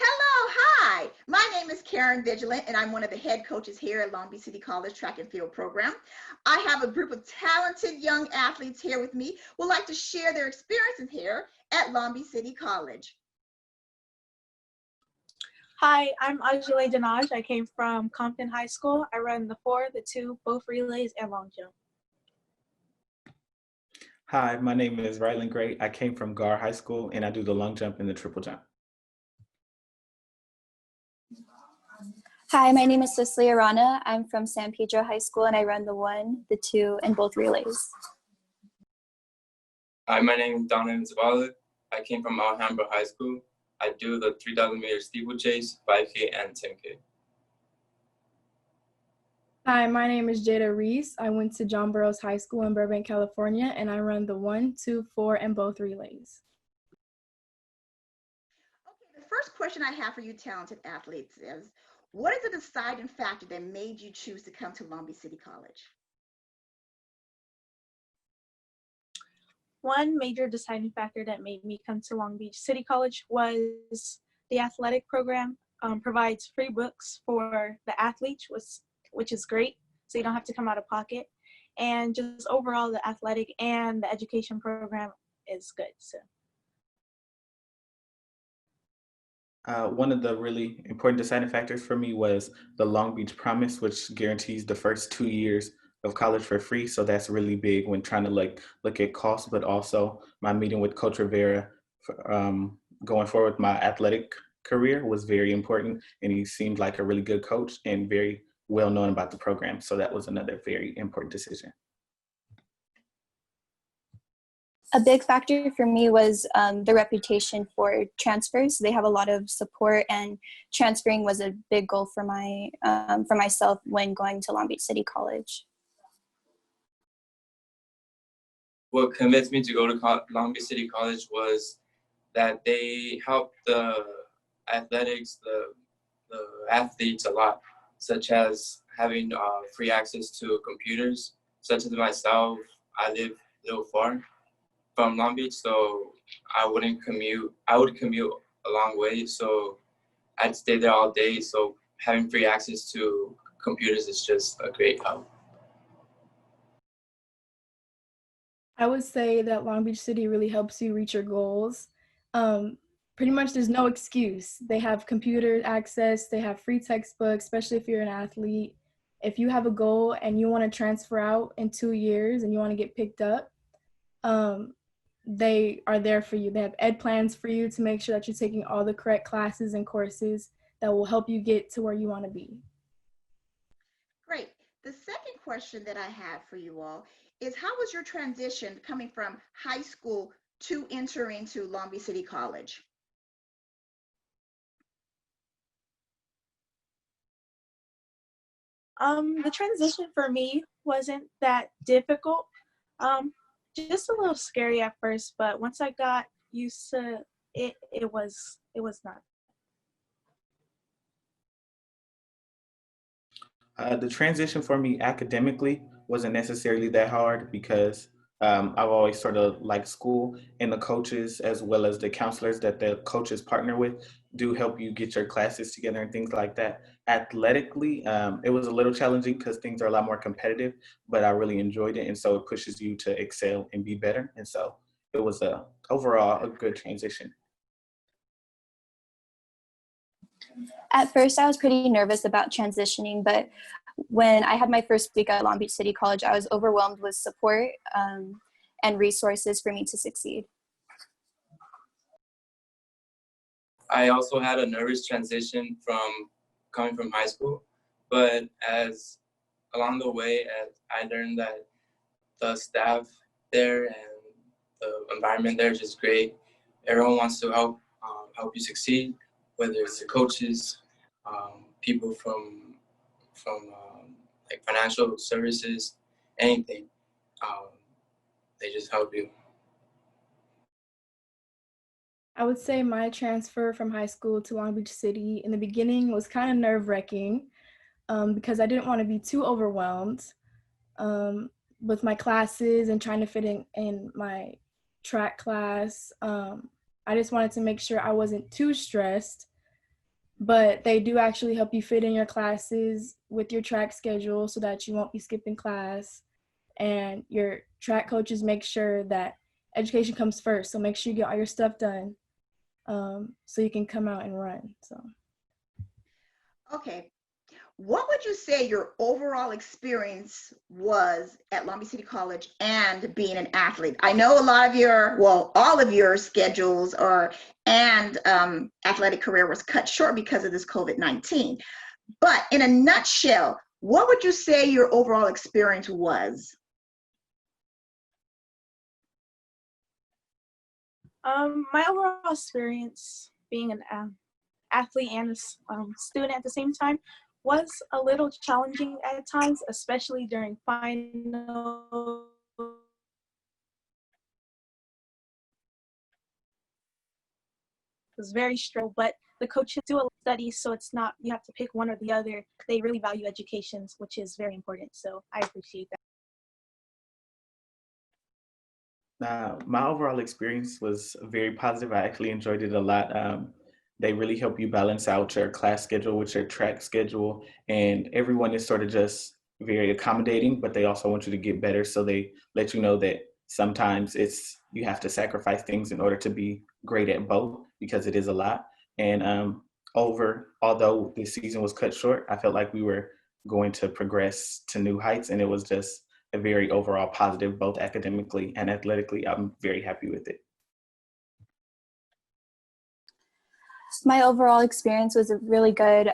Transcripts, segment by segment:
Hello, hi. My name is Karen Vigilant, and I'm one of the head coaches here at Long Beach City College Track and Field Program. I have a group of talented young athletes here with me who would like to share their experiences here at Long Beach City College. Hi, I'm Aazalet Danage. I came from Compton High School. I run the 4, the 2, both relays, and long jump. Hi, my name is Rylan Gray. I came from Gar High School, and I do the long jump and the triple jump. Hi, my name is Cicely Arana. I'm from San Pedro High School, and I run the 1, the 2, and both relays. Hi, my name is Donovan, Zavala. I came from Alhambra High School. I do the 3,000-meter steeplechase, 5K, and 10K. Hi, my name is Jada Reese. I went to John Burroughs High School in Burbank, California, and I run the 1, 2, 4, and both relays. Okay, the first question I have for you talented athletes is, what is the deciding factor that made you choose to come to Long Beach City College? One major deciding factor that made me come to Long Beach City College was the athletic program. Provides free books for the athletes, which is great, so you don't have to come out of pocket. And just overall, the athletic and the education program is good. So. One of the really important deciding factors for me was the Long Beach Promise, which guarantees the first 2 years of college for free. So that's really big when trying to look at costs, but also my meeting with Coach Rivera going forward with my athletic career was very important. And he seemed like a really good coach and very well known about the program. So that was another very important decision. A big factor for me was the reputation for transfers. They have a lot of support, and transferring was a big goal for myself when going to Long Beach City College. What convinced me to go to Long Beach City College was that they help the athletics, the athletes a lot, such as having free access to computers. Such as myself, I live a little far from Long Beach, so I would commute a long way, so I'd stay there all day. So having free access to computers is just a great help. I would say that Long Beach City really helps you reach your goals. Pretty much there's no excuse. They have computer access, they have free textbooks, especially if you're an athlete. If you have a goal and you want to transfer out in 2 years and you want to get picked up, they are there for you. They have ed plans for you to make sure that you're taking all the correct classes and courses that will help you get to where you want to be. Great. The second question that I have for you all is, how was your transition coming from high school to enter into Long Beach City College? The transition for me wasn't that difficult. Just a little scary at first, but once I got used to it, it was not. The transition for me academically wasn't necessarily that hard because I've always sort of liked school, and the coaches as well as the counselors that the coaches partner with do help you get your classes together and things like that. Athletically, it was a little challenging because things are a lot more competitive, but I really enjoyed it, and so it pushes you to excel and be better. And so it was overall a good transition. At first, I was pretty nervous about transitioning, but when I had my first week at Long Beach City College, I was overwhelmed with support and resources for me to succeed. I also had a nervous transition from coming from high school, but as along the way, as I learned that the staff there and the environment there is just great. Everyone wants to help you succeed, whether it's the coaches, people from like financial services, anything. They just help you. I would say my transfer from high school to Long Beach City in the beginning was kind of nerve-wracking because I didn't want to be too overwhelmed with my classes and trying to fit in my track class. I just wanted to make sure I wasn't too stressed. but they do actually help you fit in your classes with your track schedule so that you won't be skipping class. And your track coaches make sure that education comes first. So make sure you get all your stuff done so you can come out and run. So. Okay. What would you say your overall experience was at Long Beach City College and being an athlete? I know a lot of your, well, all of your schedules and athletic career was cut short because of this COVID-19. But in a nutshell, what would you say your overall experience was? My overall experience being an athlete and a student at the same time was a little challenging at times, especially during finals. It was very stressful, but the coaches do a study, so it's not you have to pick one or the other. They really value education, which is very important. So I appreciate that. My overall experience was very positive. I actually enjoyed it a lot. They really help you balance out your class schedule with your track schedule, and everyone is sort of just very accommodating, but they also want you to get better. So they let you know that sometimes you have to sacrifice things in order to be great at both, because it is a lot. And although the season was cut short, I felt like we were going to progress to new heights, and it was just a very overall positive, both academically and athletically. I'm very happy with it. My overall experience was really good.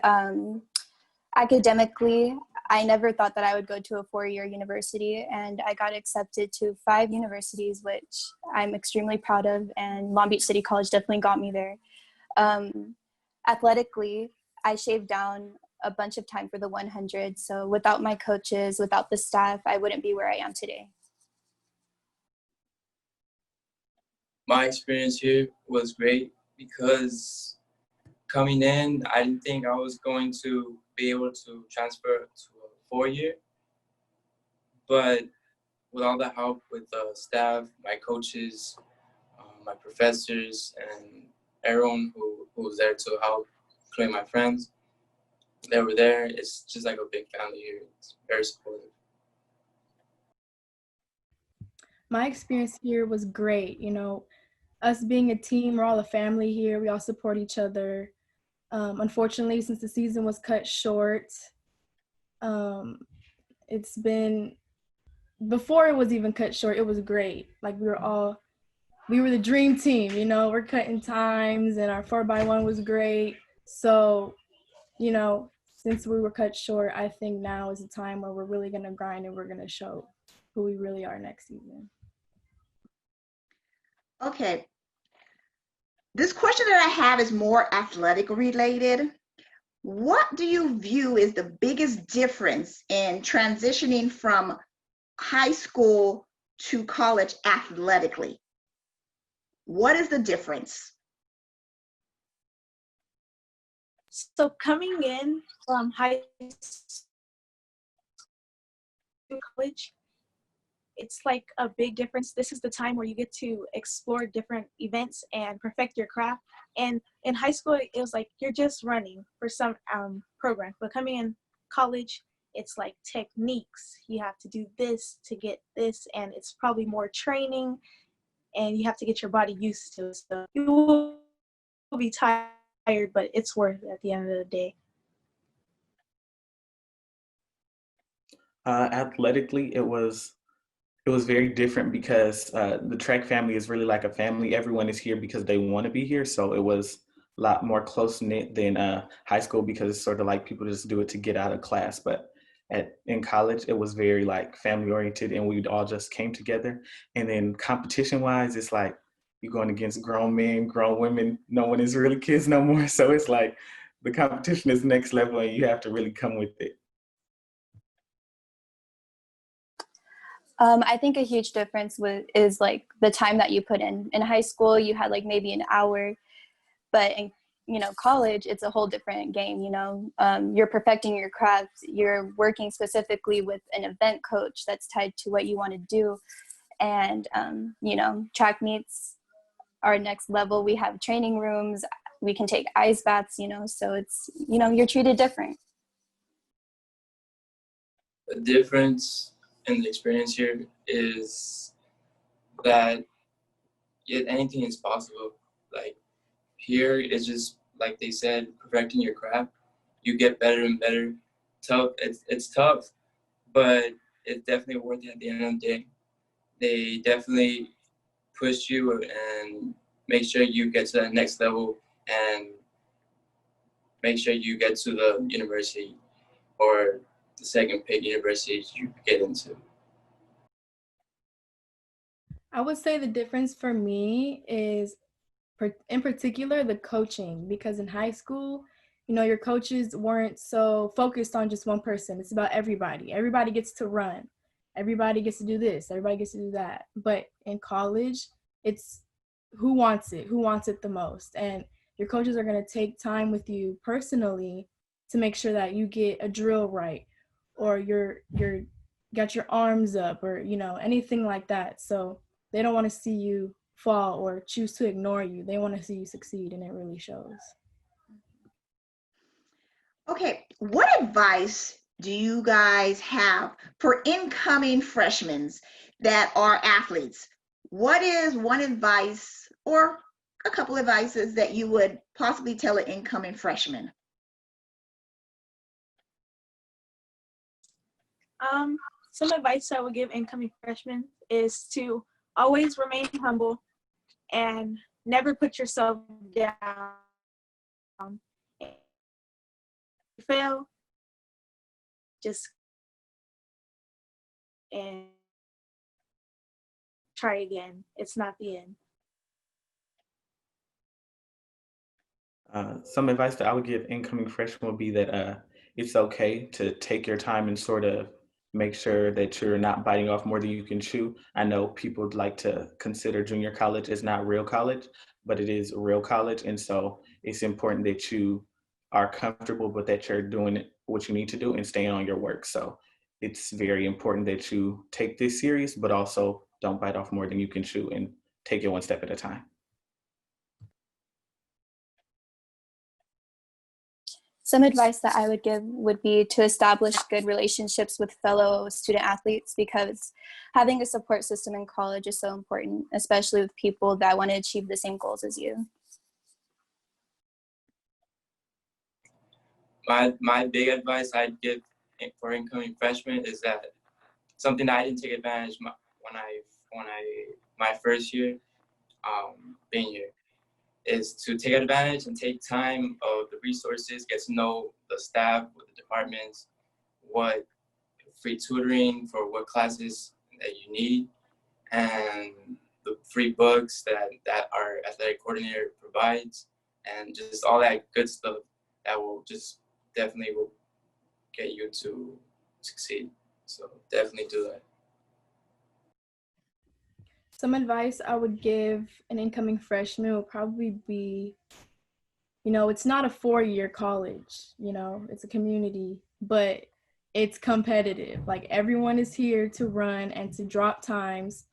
Academically, I never thought that I would go to a 4-year university, and I got accepted to 5 universities, which I'm extremely proud of, and Long Beach City College definitely got me there. Athletically, I shaved down a bunch of time for the 100, so without my coaches, without the staff, I wouldn't be where I am today. My experience here was great because coming in, I didn't think I was going to be able to transfer to a 4-year, but with all the help with the staff, my coaches, my professors, and everyone who was there to help, including my friends, they were there. It's just like a big family here. It's very supportive. My experience here was great. You know, us being a team, we're all a family here. We all support each other. Unfortunately, since the season was cut short, it's been, before it was even cut short, it was great. Like we were the dream team, you know, we're cutting times and our 4x1 was great. So, you know, since we were cut short, I think now is the time where we're really going to grind and we're going to show who we really are next season. Okay. This question that I have is more athletic related. What do you view as the biggest difference in transitioning from high school to college athletically? What is the difference? So coming in from high school to college, it's like a big difference. This is the time where you get to explore different events and perfect your craft. And in high school, it was like you're just running for some program. But coming in college, it's like techniques. You have to do this to get this, and it's probably more training, and you have to get your body used to it. So you will be tired, but it's worth it at the end of the day. Athletically, it was very different because the track family is really like a family. Everyone is here because they want to be here. So it was a lot more close-knit than high school, because it's sort of like people just do it to get out of class. But in college, it was very like family-oriented, and we all just came together. And then competition-wise, it's like you're going against grown men, grown women. No one is really kids no more. So it's like the competition is next level, and you have to really come with it. I think a huge difference is like the time that you put in. In high school, you had like maybe an hour, but in college, it's a whole different game. You're perfecting your craft. You're working specifically with an event coach that's tied to what you want to do, and track meets are next level. We have training rooms. we can take ice baths, so it's, you're treated different. The difference in the experience here is that anything is possible. Like here, it's just like they said, perfecting your craft. You get better and better. Tough. It's tough, but it's definitely worth it at the end of the day. They definitely push you and make sure you get to the next level and make sure you get to the university or the second pick university you get into. I would say the difference for me is, in particular, the coaching, because in high school, your coaches weren't so focused on just one person. It's about everybody. Everybody gets to run. Everybody gets to do this. Everybody gets to do that. But in college, it's who wants it the most. And your coaches are going to take time with you personally to make sure that you get a drill right, or you're got your arms up, or anything like that. So they don't want to see you fall or choose to ignore you. They want to see you succeed, and it really shows. Okay, what advice do you guys have for incoming freshmen that are athletes? What is one advice or a couple advices that you would possibly tell an incoming freshman? Some advice I would give incoming freshmen is to always remain humble and never put yourself down. If you fail, just and try again. It's not the end. Some advice that I would give incoming freshmen would be that it's okay to take your time and sort of make sure that you're not biting off more than you can chew. I know people would like to consider junior college as not real college, but it is real college. And so it's important that you are comfortable, but that you're doing what you need to do and staying on your work. So it's very important that you take this serious, but also don't bite off more than you can chew and take it one step at a time. Some advice that I would give would be to establish good relationships with fellow student athletes, because having a support system in college is so important, especially with people that want to achieve the same goals as you. My big advice I'd give for incoming freshmen is that something that I didn't take advantage when my first year being here is to take advantage and take time of the resources, get to know the staff, with the departments, what free tutoring for what classes that you need, and the free books that our athletic coordinator provides, and just all that good stuff that will just definitely will get you to succeed. So definitely do that. Some advice I would give an incoming freshman would probably be, it's not a 4-year college, it's a community, but it's competitive. Like, everyone is here to run and to drop times,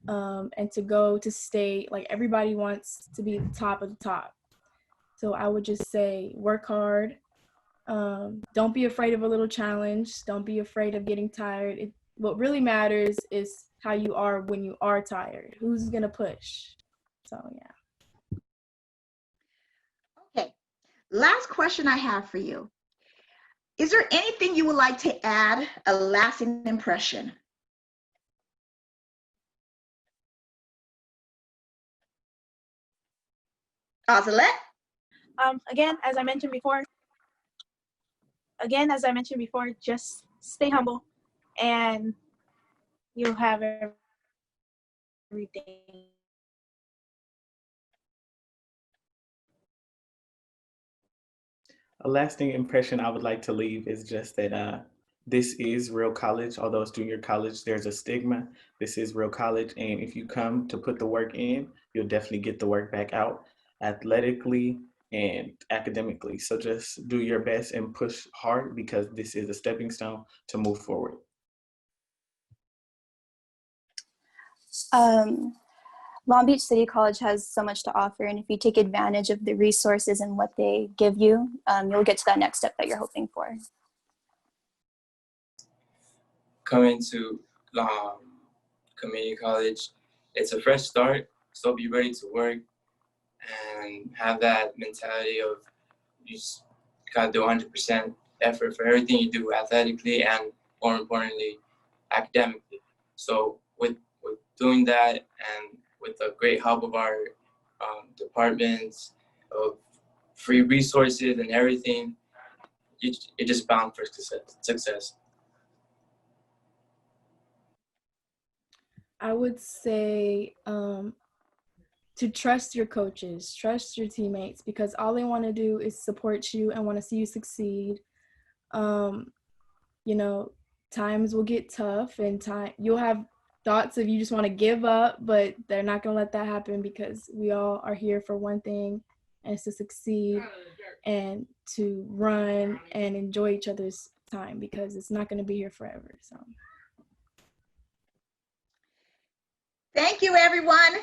and to go to state. Like, everybody wants to be the top of the top. So I would just say, work hard. Don't be afraid of a little challenge. Don't be afraid of getting tired. What really matters is how you are when you are tired. Who's gonna push? So yeah. Okay, last question I have for you. Is there anything you would like to add, a lasting impression? Aazalet? Again, as I mentioned before, just stay humble and you'll have everything. A lasting impression I would like to leave is just that this is real college. Although it's junior college, there's a stigma. This is real college. And if you come to put the work in, you'll definitely get the work back out athletically and academically. So just do your best and push hard, because this is a stepping stone to move forward. Long Beach City College has so much to offer, and if you take advantage of the resources and what they give you, you'll get to that next step that you're hoping for. Coming to community college, it's a fresh start, so be ready to work and have that mentality of you just gotta do 100% effort for everything you do athletically and, more importantly, academically. So with doing that and with the great help of our departments, of free resources and everything, you're just bound for success. I would say to trust your coaches, trust your teammates, because all they want to do is support you and want to see you succeed. You know, times will get tough, and you'll have thoughts of you just want to give up, but they're not going to let that happen, because we all are here for one thing, and it's to succeed and to run and enjoy each other's time, because it's not going to be here forever. So Thank you, everyone.